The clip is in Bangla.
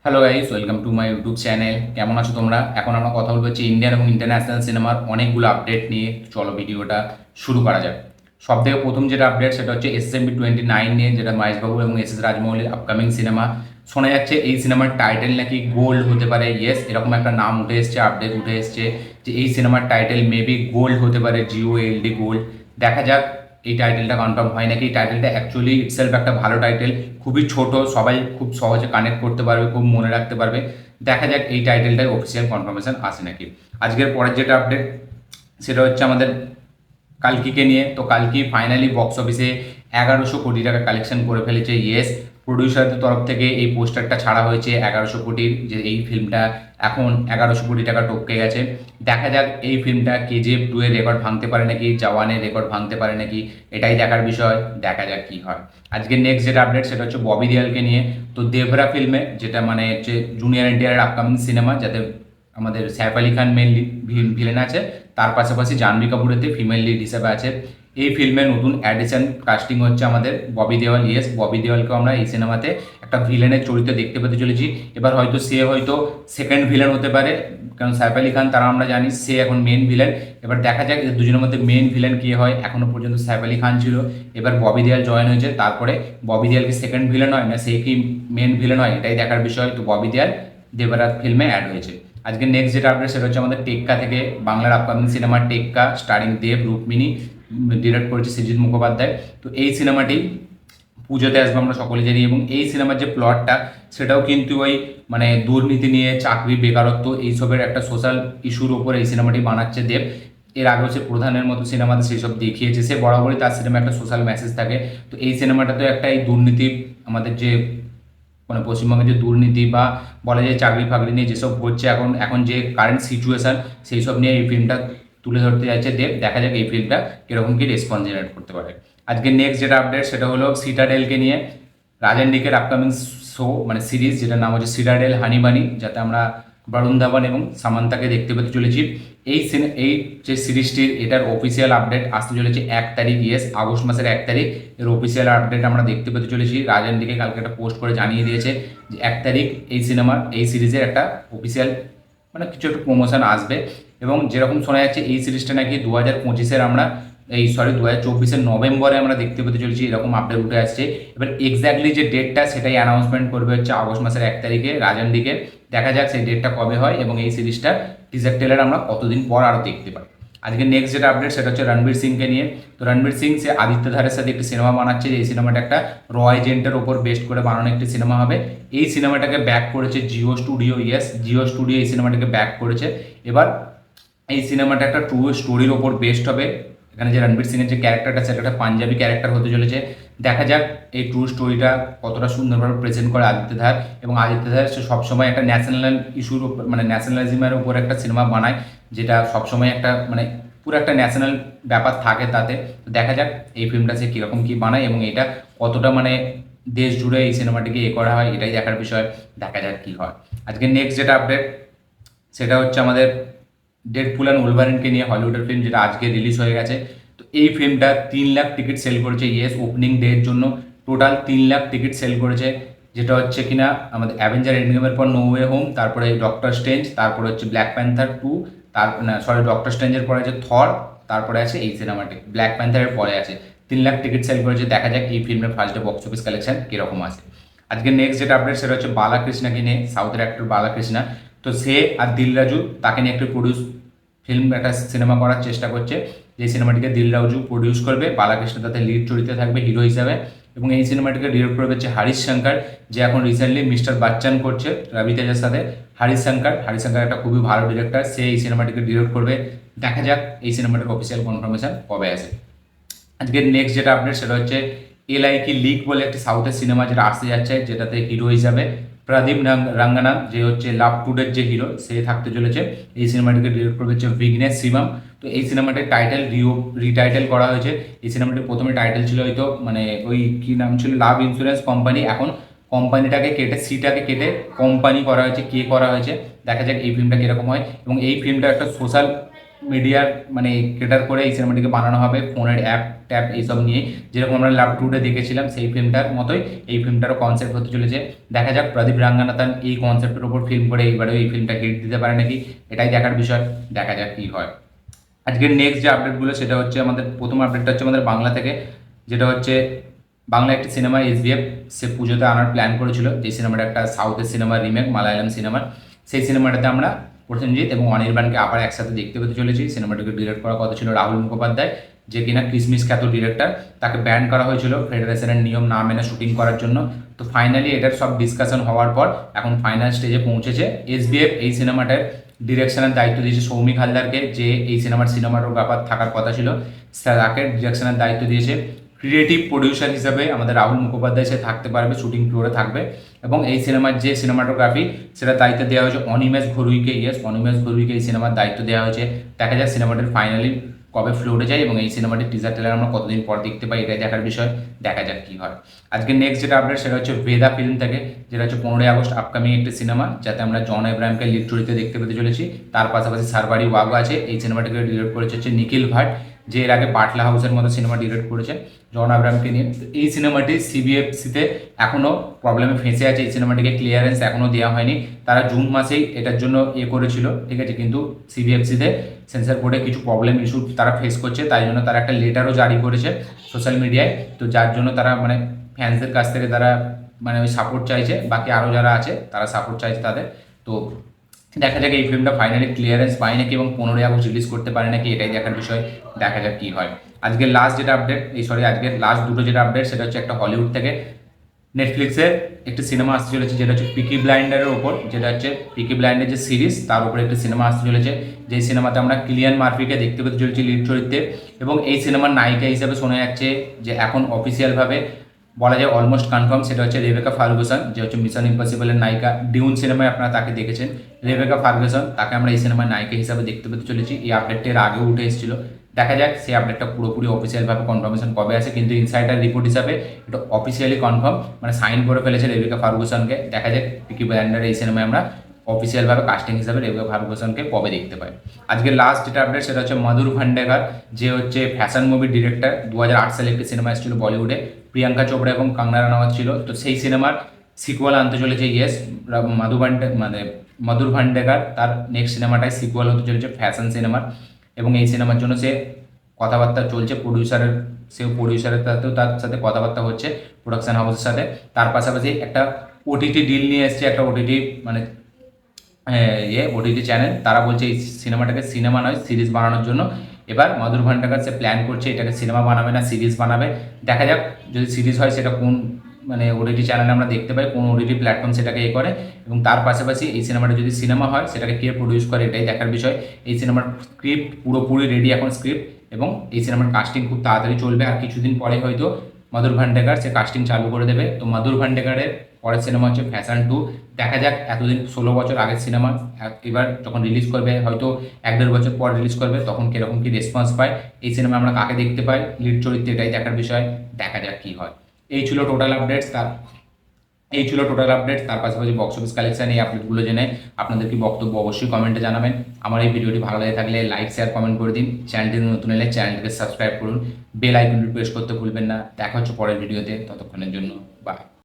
Hello guys, welcome to my YouTube channel. কেমন আছো তোমরা? এখন আমরা কথা বলবো হচ্ছে ইন্ডিয়ান এবং ইন্টারন্যাশনাল সিনেমার অনেকগুলো আপডেট নিয়ে। চলো ভিডিওটা শুরু করা যাক। সব থেকে প্রথম যেটা আপডেট সেটা হচ্ছে SMB 29 নিয়ে, যেটা মহেশবাবু এবং এস এস রাজমৌলির আপকামিং সিনেমা। শোনা যাচ্ছে এই সিনেমার টাইটেল নাকি গোল্ড হতে পারে। ইয়েস, এরকম একটা নাম উঠে এসছে, আপডেট উঠে এসছে যে এই সিনেমার টাইটেল মেবি গোল্ড হতে পারে, GOLD গোল্ড। দেখা যাক এই টাইটেলটা কনফার্ম হয় নাকি। এই টাইটেলটা অ্যাকচুয়ালি ইটসেলফ একটা ভালো টাইটেল, খুবই ছোট, সবাই খুব সহজে কানেক্ট করতে পারবে, খুব মনে রাখতে পারবে। দেখা যাক এই টাইটেলটাই অফিসিয়াল কনফার্মেশন আসে নাকি। আজকের পরের যেটা আপডেট সেটা হচ্ছে আমাদের কালকিকে নিয়ে। তো কালকি ফাইনালি বক্স অফিসে 1100 কোটি টাকা কালেকশন করে ফেলেছে। ইয়েস, প্রডিউসারদের তরফ থেকে এই পোস্টারটা ছাড়া হয়েছে 1100 কোটির, যে এই ফিল্মটা এখন 1100 কোটি টাকা টপকে গেছে। দেখা যাক এই ফিল্মটা KGF 2 এর রেকর্ড ভাঙতে পারে নাকি, জওয়ানের রেকর্ড ভাঙতে পারে নাকি, এটাই দেখার বিষয়। দেখা যাক কি হয়। আজকে নেক্সট যেটা আপডেট সেটা হচ্ছে ববি দেওয়ালকে নিয়ে। তো দেবরা ফিল্মে, যেটা মানে হচ্ছে জুনিয়র এনটিআর আপকামিং সিনেমা, যাতে আমাদের সাইফ আলি খান মেন ভিলেন আছে, তার পাশাপাশি জাহ্নবী কাপুরেতে ফিমেল লিড হিসেবে আছে। এই ফিল্মে নতুন অ্যাডিশন কাস্টিং হচ্ছে আমাদের ববি দেওয়াল। ইয়েস, ববি দেওয়ালকেও আমরা এই সিনেমাতে একটা ভিলেনের চরিত্রে দেখতে পেতে চলেছি। এবার হয়তো সে হয়তো সেকেন্ড ভিলেন হতে পারে, কারণ সাইফ আলি খান তারা আমরা জানি সে এখন মেন ভিলেন। এবার দেখা যাক এদের দুজনের মধ্যে মেন ভিলেন কে হয়। এখনো পর্যন্ত সাইফ আলি খান ছিল, এবার ববি দেওয়াল জয়েন হয়েছে, তারপরে ববি দেওয়াল কি সেকেন্ড ভিলেন হয় না সে কি মেন ভিলেন হয়, এটাই দেখার বিষয়। তো ববি দেওয়াল দেবরাত ফিল্মে অ্যাড হয়েছে। আজকে নেক্সট যেটা আপডেট সেটা হচ্ছে আমাদের টেক্কা থেকে, বাংলার আপকামিং সিনেমা টেক্কা, স্টারিং দেব, রুক্মিণী, ডিরেক্ট করেছে সৃজিত মুখোপাধ্যায়। তো এই সিনেমাটি পুজোতে আসবে আমরা সকলে জানি, এবং এই সিনেমার যে প্লটটা সেটাও কিন্তু ওই মানে দুর্নীতি নিয়ে, চাকরি, বেকারত্ব, এইসবের একটা সোশ্যাল ইস্যুর ওপর এই সিনেমাটি বানাচ্ছে দেব। এর আগেও সে প্রধানের মতো সিনেমাতে সেই সব দেখিয়েছে, সে বরাবরই তার সিনেমা একটা সোশ্যাল মেসেজ থাকে। তো এই সিনেমাটা তো একটা এই দুর্নীতি, আমাদের যে মানে পশ্চিমবঙ্গের যে দুর্নীতি বা বলা যায় চাকরি ফাকরি নিয়ে যেসব হচ্ছে এখন এখন যে কারেন্ট সিচুয়েশান, সেই সব নিয়ে এই ফিল্মটা তুলে ধরতে যাচ্ছে দেব। দেখা যাক এই ফিল্মটা কীরকম কী রেসপন্স জেনারেট করতে পারে। আজকে নেক্সট যেটা আপডেট সেটা হলো সিটাডেলকে নিয়ে। রাজেন ডিকের আপকামিং শো মানে সিরিজ, যেটার নাম হচ্ছে সিটাডেল হানিবানি, যাতে আমরা বরুণ ধাবান এবং সামান্তাকে দেখতে পেতে চলেছি। এই যে সিরিজটির এটার অফিসিয়াল আপডেট আসতে চলেছে 1 তারিখ। ইয়েস, আগস্ট মাসের 1 তারিখ এর অফিসিয়াল আপডেট আমরা দেখতে পেতে চলেছি। রাজেন ডিকে কালকে একটা পোস্ট করে জানিয়ে দিয়েছে যে 1 তারিখ এই সিনেমার, এই সিরিজের একটা অফিসিয়াল মানে কিছু একটা প্রমোশন আসবে। এবং যেরকম শোনা যাচ্ছে এই সিরিজটা নাকি 2025-এর আমরা এই সরি 2024-এর নভেম্বরে আমরা দেখতে পেতে চলেছি, এরকম আপডেট উঠে আসছে। এবার এক্স্যাক্টলি যে ডেটটা সেটাই অ্যানাউন্সমেন্ট করবে হচ্ছে আগস্ট মাসের 1 তারিখে রাজন দিকে। দেখা যাক সেই ডেটটা কবে হয় এবং এই সিরিজটা টিজার ট্রেলার আমরা কতদিন পর আরও দেখতে পাই। আজকে নেক্সট যেটা আপডেট সেটা হচ্ছে রণবীর সিংকে নিয়ে। তো রণবীর সিং সে আদিত্য ধারের সাথে একটি সিনেমা বানাচ্ছে, যে এই সিনেমাটা একটা র এজেন্টের ওপর বেস্ট করে বানানো একটি সিনেমা হবে। এই সিনেমাটাকে ব্যাক করেছে Jio studio. Yes, Jio studio এই সিনেমাটাকে ব্যাক করেছে। এবার এই সিনেমাটা একটা ট্রু স্টোরির ওপর বেস্ট হবে। এখানে যে রণবীর সিংয়ের যে ক্যারেক্টারটা সেটা একটা পাঞ্জাবি ক্যারেক্টার হতে চলেছে। দেখা যাক এই ট্রু স্টোরিটা কতটা সুন্দরভাবে প্রেজেন্ট করে আদিত্য ধার। এবং আদিত্য ধার সে সবসময় একটা ন্যাশনাল ইস্যুর উপর মানে ন্যাশনালিজমের উপর একটা সিনেমা বানায়, যেটা সবসময় একটা মানে পুরো একটা ন্যাশনাল ব্যাপার থাকে তাতে। তো দেখা যাক এই ফিল্মটা সে কীরকম কী বানায় এবং এটা কতটা মানে দেশ জুড়ে এই সিনেমাটিকে করা হয়, এটাই দেখার বিষয়। দেখা যাক কী হয়। আজকে নেক্সট যেটা আপডেট সেটা হচ্ছে আমাদের ডেডপুল অ্যান্ড উলভারিনকে নিয়ে, হলিউডের ফিল্ম, যেটা আজকে রিলিজ হয়ে গেছে। তো এই ফিল্মটা 3 লাখ টিকিট সেল করেছে। ইয়েস, ওপেনিং ডের জন্য টোটাল 3 লাখ টিকিট সেল করেছে, যেটা হচ্ছে কিনা আমাদের অ্যাভেঞ্জার এন্ডগেমের পর নো ওয়ে হোম, তারপরে ডক্টর স্ট্রেঞ্জ, তারপরে হচ্ছে ব্ল্যাক প্যান্থার 2, তার না সরি ডক্টর স্ট্রেঞ্জের পরে আছে থর, তারপরে আছে এই সিনেমাটি ব্ল্যাক প্যান্থারের পরে আছে। 3 লাখ টিকিট সেল করেছে। দেখা যাক এই ফিল্মের first day box office collection কীরকম আছে। আজকে নেক্সট যেটা আপডেট সেটা হচ্ছে বালাকৃষ্ণাকে নিয়ে, সাউথের অ্যাক্টর বালাকৃষ্ণা। তো সে আর দিল রাজু তাকে নিয়ে একটু ফিল্ম একটা সিনেমা করার চেষ্টা করছে, যে সিনেমাটিকে দিল রাজু প্রডিউস করবে, বালাকৃষ্ণ তাতে লিড চরিত্রে থাকবে হিরো হিসাবে। এবং এই সিনেমাটিকে ডিরেক্ট করবে হচ্ছে হারিশ শঙ্কর, যে এখন রিসেন্টলি মিস্টার বাচ্চান করছে রবি তেজের সাথে। হারিশ শঙ্কর একটা খুবই ভালো ডিরেক্টর, সে এই সিনেমাটিকে ডিরেক্ট করবে। দেখা যাক এই সিনেমাটির অফিসিয়াল কনফার্মেশন কবে আসে। আজকের নেক্সট যেটা আপডেট সেটা হচ্ছে এলআইকি লিগ বলে একটি সাউথের সিনেমা যেটা আসতে যাচ্ছে, যেটাতে হিরো হিসাবে প্রদীপ রাঙ্গানাথ, যে হচ্ছে লাভ টুডের যে হিরো, সে থাকতে চলেছে। এই সিনেমাটিকে ডিরেক্ট করবে হচ্ছে বিঘ্নেশ শিবম। তো এই সিনেমাটির টাইটেল রিটাইটেল করা হয়েছে। এই সিনেমাটির প্রথমে টাইটেল ছিল হয়তো মানে ওই কী নাম ছিল, লাভ ইন্স্যুরেন্স কোম্পানি, এখন কোম্পানিটাকে কেটে সিটাকে কেটে কোম্পানি করা হয়েছে, কে করা হয়েছে। দেখা যাক এই ফিল্মটা কীরকম হয়। এবং এই ফিল্মটা একটা সোশ্যাল মিডিয়ার মানে ক্রেটার করে এই সিনেমাটিকে বানানো হবে, ফোনের অ্যাপ ট্যাপ এইসব নিয়ে, যেরকম আমরা লাভ টুডে দেখেছিলাম সেই ফিল্মটার মতোই এই ফিল্মটারও কনসেপ্ট হতে চলেছে। দেখা যাক প্রদীপ রাঙ্গানাথান এই কনসেপ্টের উপর ফিল্ম করে এইবারেও এই ফিল্মটা হিট দিতে পারে নাকি, এটাই দেখার বিষয়। দেখা যাক কী হয়। আজকের নেক্সট যে আপডেটগুলো সেটা হচ্ছে আমাদের প্রথম আপডেটটা হচ্ছে আমাদের বাংলা থেকে, যেটা হচ্ছে বাংলা একটি সিনেমা এসবিএফ সে পুজোতে আনার প্ল্যান করেছিল, যে সিনেমাটা একটা সাউথের সিনেমার রিমেক, মালায়ালাম সিনেমার। সেই সিনেমাটাতে আমরা প্রসেনজিৎ এবং অনির্বাণকে আবার একসাথে দেখতে পেতে চলেছি। সিনেমাটিকে ডিরেক্ট করার কথা ছিল রাহুল মুখোপাধ্যায়, যে কিনা কিসমিস খ্যাত ডিরেক্টর। তাকে ব্যান করা হয়েছিল ফেডারেশনের নিয়ম না মেনে শুটিং করার জন্য। তো ফাইনালি এটার সব ডিসকাশন হওয়ার পর এখন ফাইনাল স্টেজে পৌঁছেছে। এসবিএফ এই সিনেমাটার ডিরেকশনের দায়িত্ব দিয়েছে সৌমিক হালদারকে, যে এই সিনেমাটোগ্রাফার থাকার কথা ছিল, তাকে ডিরেকশনের দায়িত্ব দিয়েছে। ক্রিয়েটিভ প্রডিউসার হিসাবে আমাদের রাহুল মুখোপাধ্যায় সে থাকতে পারবে, শুটিং ফ্লোরে থাকবে। এবং এই সিনেমার যে সিনেমাটোগ্রাফি সেটা দায়িত্ব দেওয়া হয়েছে অনিমেষ ঘরুইকে। অনিমেষ ঘরুইকে এই সিনেমার দায়িত্ব দেওয়া হয়েছে। দেখা যাক সিনেমাটির ফাইনালি কবে ফ্লোরে যায় এবং এই সিনেমাটির টিজার ট্রেলার আমরা কতদিন পর দেখতে পাই, এটাই দেখার বিষয়। দেখা যাক কী হয়। আজকে নেক্সট যেটা আপডেট সেটা হচ্ছে ভেদা ফিল্ম থেকে, যেটা হচ্ছে 15ই আগস্ট আপকামিং একটি সিনেমা, যাতে আমরা জন এব্রাহিমকে লিড চরিত্রে দেখতে পেতে চলেছি। তার পাশাপাশি সারবারি ওয়াগো আছে। এই সিনেমাটিকে ডিরেক্ট করেছে হচ্ছে নিখিল ভাট, যে এর আগে বাটলা হাউসের মতো সিনেমা ডিরেক্ট করেছে জন আব্রাহামকে নিয়ে। এই সিনেমাটি সিবিএফসিতে এখনও প্রবলেমে ফেঁসে আছে, এই সিনেমাটিকে ক্লিয়ারেন্স এখনও দেওয়া হয়নি। তারা জুন মাসেই এটার জন্য করেছিল, ঠিক আছে, কিন্তু সিবিএফসিতে সেন্সার বোর্ডে কিছু প্রবলেম ইস্যু তারা ফেস করছে, তাই জন্য তারা একটা লেটারও জারি করেছে সোশ্যাল মিডিয়ায়। তো যার জন্য তারা মানে ফ্যান্সদের কাছ থেকে তারা মানে ওই সাপোর্ট চাইছে, বাকি আরও যারা আছে তারা সাপোর্ট চাইছে তাদের। তো দেখা যাক এই ফিল্মটা ফাইনালি ক্লিয়ারেন্স পায় নাকি এবং 15ই আগস্ট রিলিজ করতে পারে নাকি, এটাই দেখার বিষয়। দেখা যাক কী হয়। আজকের লাস্ট যেটা আপডেট, আজকের লাস্ট দুটো যেটা আপডেট সেটা হচ্ছে একটা হলিউড থেকে নেটফ্লিক্সের একটি সিনেমা আসতে চলেছে, যেটা হচ্ছে পিকি ব্লাইন্ডারের ওপর, যেটা হচ্ছে পিকি ব্লাইন্ডার যে সিরিজ তার উপরে একটি সিনেমা আসতে চলেছে। যেই সিনেমাতে আমরা কিলিয়ান মার্ফিকে দেখতে পেতে চলেছি লিড চরিত্রে, এবং এই সিনেমার নায়িকা হিসেবে শোনা যাচ্ছে যে এখন অফিসিয়ালভাবে বলা যায় অলমোস্ট কনফার্ম, সেটা হচ্ছে রেবেকা ফার্গুসন, যে হচ্ছে মিশন ইম্পসিবলের নায়িকা। ডিউন সিনেমায় আপনারা তাকে দেখেছেন, রেবেকা ফার্গুসন, তাকে আমরা এই সিনেমার নায়িকা হিসাবে দেখতে পেতে চলেছি। এই আপডেটটা এর আগেও উঠে এসেছিল। দেখা যাক সেই আপডেটটা পুরোপুরি অফিসিয়ালভাবে কনফার্মেশন কবে আসে, কিন্তু ইনসাইডার রিপোর্ট হিসাবে এটা অফিসিয়ালি কনফার্ম, মানে সাইন করে ফেলেছে রেবেকা ফার্গুসনকে। দেখা যাক পিকি ব্লাইন্ডারের এই সিনেমায় আমরা অফিসিয়ালভাবে কাস্টিং হিসাবে রেবেকা ফার্গুসনকে কবে দেখতে পাই। আজকে লাস্ট যেটা আপডেট সেটা হচ্ছে মধুর ভান্ডেকার, যে হচ্ছে ফ্যাশন মুভির ডিরেক্টর। 2008 সালে একটি সিনেমা এসেছিল বলিউডে, প্রিয়াঙ্কা চোপড়া এবং কঙ্গনা রানাওয়াত ছিল। তো সেই সিনেমার সিকুয়াল আনতে চলেছে মধুর ভান্ডেকার। তার নেক্সট সিনেমাটাই সিকুয়াল হতে চলেছে ফ্যাশন সিনেমার, এবং এই সিনেমার জন্য সে কথাবার্তা চলছে প্রডিউসারের সাথেও তার সাথে কথাবার্তা হচ্ছে, প্রোডাকশন হাউসের সাথে। তার পাশাপাশি একটা ওটিটি ডিল নিয়ে এসছে, একটা ওটিটি মানে ওটিটি চ্যানেল। তারা বলছে এই সিনেমাটাকে সিনেমা নয় সিরিজ বানানোর জন্য। এবার মধুর ভান্ডারকার সে প্ল্যান করছে এটাকে সিনেমা বানাবে না সিরিজ বানাবে। দেখা যাক যদি সিরিজ হয় সেটা কোন মানে ওটিটি চ্যানেলে আমরা দেখতে পাই, কোন ওটিটি প্ল্যাটফর্ম সেটাকে করে, এবং তার পাশাপাশি এই সিনেমাটা যদি সিনেমা হয় সেটাকে কে প্রডিউস করে এটাই দেখার বিষয়। এই সিনেমার স্ক্রিপ্ট পুরোপুরি রেডি এখন স্ক্রিপ্ট, এবং এই সিনেমার কাস্টিং খুব তাড়াতাড়ি চলবে। আর কিছুদিন পরে হয়তো মধুর ভান্ডেকার সে কাস্টিং চালু করে দেবে। তো মধুর ভান্ডেকারের পরের সিনেমা হচ্ছে ফ্যাশন 2। দেখা যাক এতদিন 16 বছর আগের সিনেমা এবার যখন রিলিজ করবে, হয়তো 1-1.5 বছর পর রিলিজ করবে, তখন কীরকম কী রেসপন্স পায়, এই সিনেমা আমরা কাকে দেখতে পাই লিড চরিত্রে, এটাই দেখার বিষয়। দেখা যাক কী হয়। এই ছিল টোটাল আপডেটস। তার পাশাপাশি বক্স অফিস কালেকশন এই আপডেটগুলো জেনে আপনাদের কি বক্তব্য অবশ্যই কমেন্টে জানাবেন। আমার এই ভিডিওটি ভালো লাগে থাকলে লাইক শেয়ার কমেন্ট করে দিন। চ্যানেলটি নতুন এলে চ্যানেলটিকে সাবস্ক্রাইব করুন, বেল আইকনটি প্রেস করতে ভুলবেন না। দেখা হচ্ছে পরের ভিডিওতে, ততক্ষণের জন্য বাই।